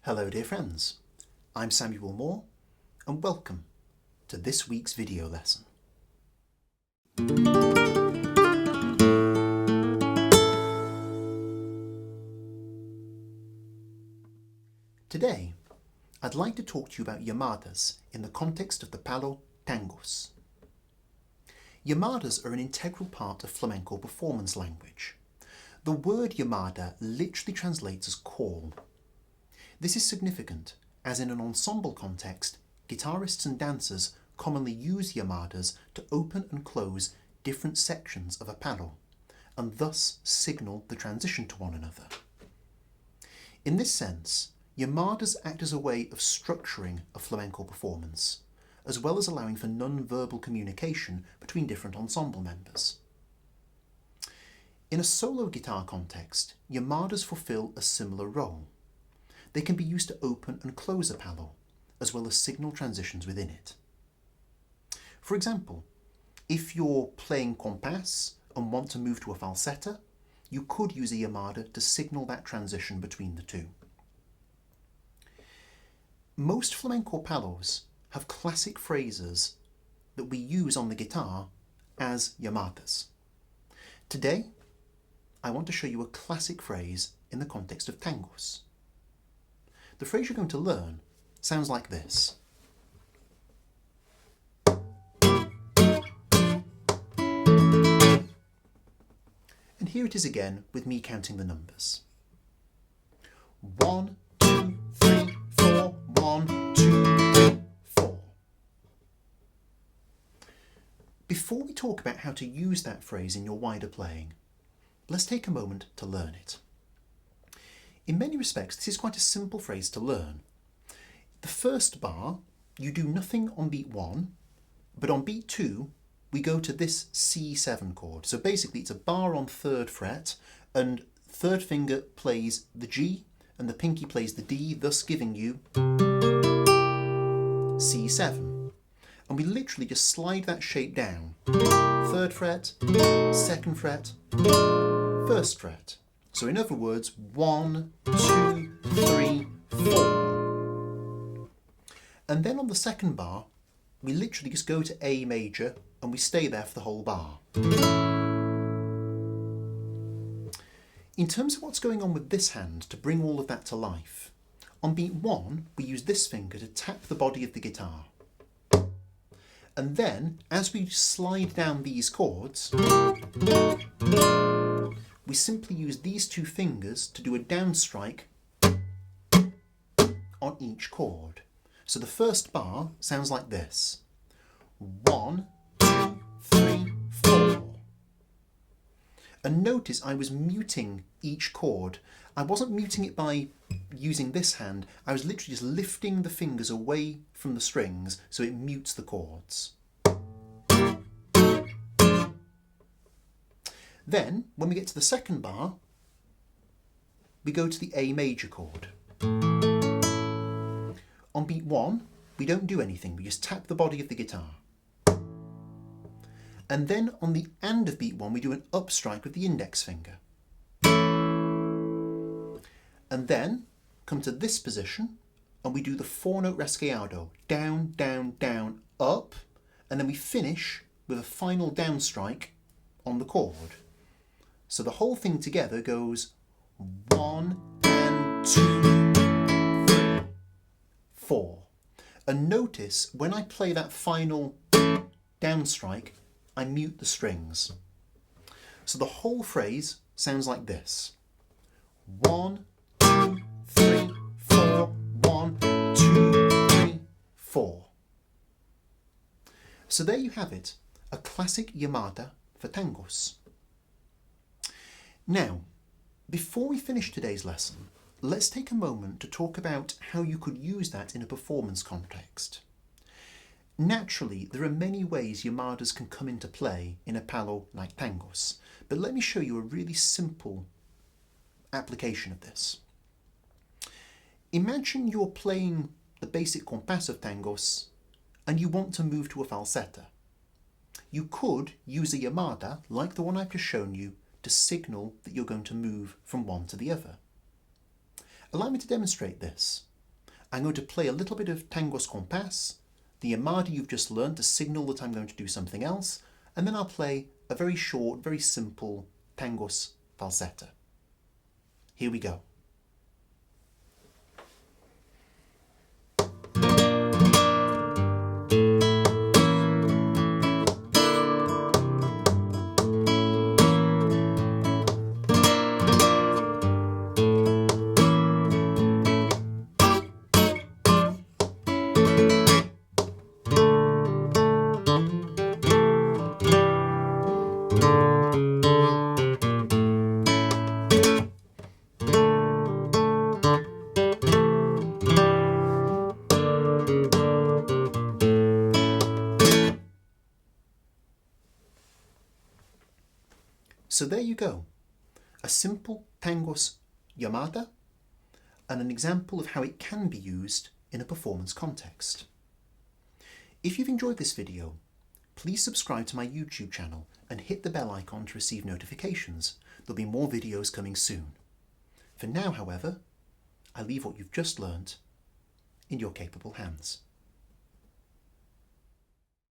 Hello dear friends, I'm Samuel Moore and welcome to this week's video lesson. Today I'd like to talk to you about llamadas in the context of the palo Tangos. Llamadas are an integral part of flamenco performance language. The word llamada literally translates as call. This is significant, as in an ensemble context, guitarists and dancers commonly use llamadas to open and close different sections of a palo, and thus signal the transition to one another. In this sense, llamadas act as a way of structuring a flamenco performance, as well as allowing for non-verbal communication between different ensemble members. In a solo guitar context, llamadas fulfill a similar role. They can be used to open and close a palo, as well as signal transitions within it. For example, if you're playing compás and want to move to a falsetta, you could use a llamada to signal that transition between the two. Most flamenco palos have classic phrases that we use on the guitar as llamadas. Today, I want to show you a classic phrase in the context of tangos. The phrase you're going to learn sounds like this. And here it is again with me counting the numbers. 1, 2, 3, 4, 1, 2, 3, 4. Before we talk about how to use that phrase in your wider playing, let's take a moment to learn it. In many respects, this is quite a simple phrase to learn. The first bar, you do nothing on beat 1, but on beat 2, we go to this C7 chord. So basically it's a bar on 3rd fret, and third finger plays the G, and the pinky plays the D, thus giving you C7. And we literally just slide that shape down. 3rd fret, 2nd fret, 1st fret. So in other words, 1, 2, 3, 4. And then on the second bar, we literally just go to A major and we stay there for the whole bar. In terms of what's going on with this hand to bring all of that to life, on beat 1, we use this finger to tap the body of the guitar. And then, as we slide down these chords, we simply use these two fingers to do a down strike on each chord. So the first bar sounds like this. 1, 2, 3, 4. And notice I was muting each chord. I wasn't muting it by using this hand. I was literally just lifting the fingers away from the strings so it mutes the chords. Then, when we get to the second bar, we go to the A major chord. On beat 1, we don't do anything, we just tap the body of the guitar. And then on the end of beat 1, we do an up strike with the index finger. And then come to this position, and we do the 4-note rasgueado, down, down, down, up, and then we finish with a final down strike on the chord. So the whole thing together goes 1 and 2, 3, 4. And notice when I play that final down strike, I mute the strings. So the whole phrase sounds like this. 1, 2, 3, 4, 1, 2, 3, 4. So there you have it, a classic llamada for tangos. Now, before we finish today's lesson, let's take a moment to talk about how you could use that in a performance context. Naturally, there are many ways llamadas can come into play in a palo like tangos, but let me show you a really simple application of this. Imagine you're playing the basic compás of tangos and you want to move to a falsetta. You could use a llamada, like the one I've just shown you, to signal that you're going to move from one to the other. Allow me to demonstrate this. I'm going to play a little bit of Tangos compás, the Llamada you've just learned to signal that I'm going to do something else, and then I'll play a very short, very simple Tangos falsetta. Here we go. So there you go, a simple Tangos llamada and an example of how it can be used in a performance context. If you've enjoyed this video, please subscribe to my YouTube channel and hit the bell icon to receive notifications. There'll be more videos coming soon. For now, however, I leave what you've just learnt in your capable hands.